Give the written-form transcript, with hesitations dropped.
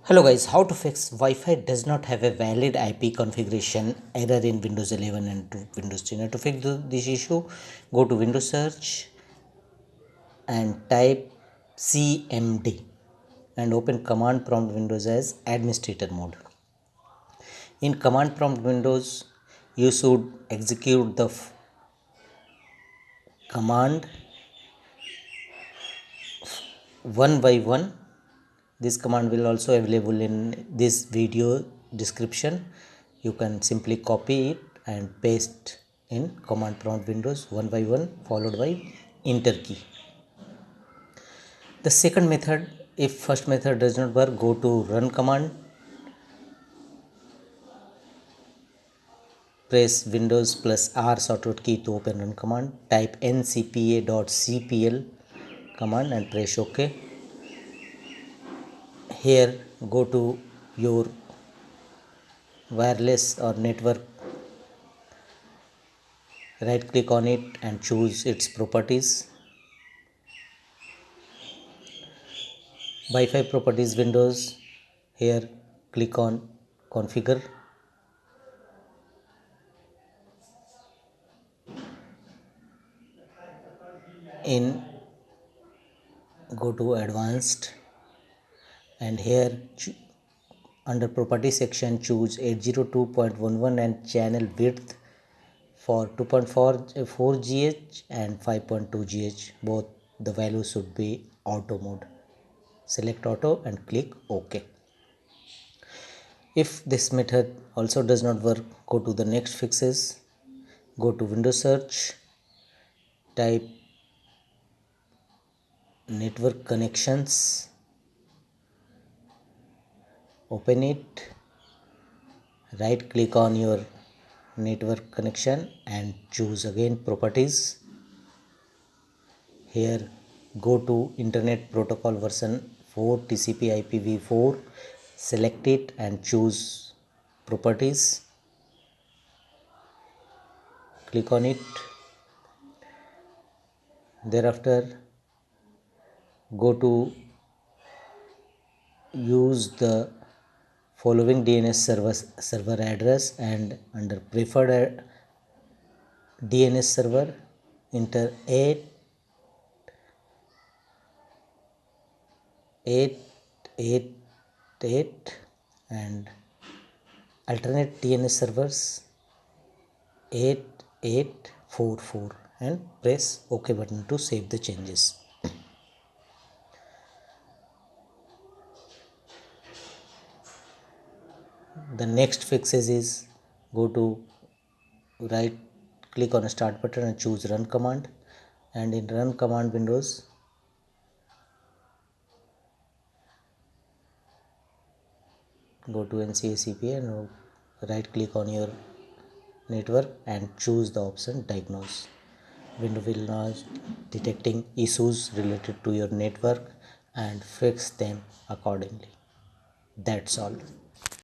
Hello guys, how to fix Wi-Fi does not have a valid IP configuration error in Windows 11 and Windows 10. To fix this issue, go to Windows search and type CMD and open command prompt Windows as administrator mode. In command prompt Windows, you should execute the command one by one. This command will also available in this video description. You can simply copy it and paste in command prompt Windows one by one followed by enter key. The second method, if first method does not work, go to run command, press Windows plus R shortcut key to open run command, type ncpa.cpl command and press OK. Here go to your wireless or network, right click on it and choose its properties. Wi-Fi properties Windows, here click on configure. In go to advanced and here under property section choose 802.11 and channel width for 2.4 GH and 5.2 GH. Both the values should be auto mode. Select auto and click OK. If this method also does not work, go to the next fixes, go to Windows search, type network connections, open it, right click on your network connection and choose again properties. Here go to internet protocol version 4 TCP IPv4, select it and choose properties, click on it. Thereafter go to use the following DNS server address and under preferred DNS server enter 8888 and alternate DNS servers 8844 and press OK button to save the changes. The next fixes is go to right click on start button and choose run command, and in run command Windows go to ncacpa and right click on your network and choose the option diagnose. Window will now detecting issues related to your network and fix them accordingly. That's all.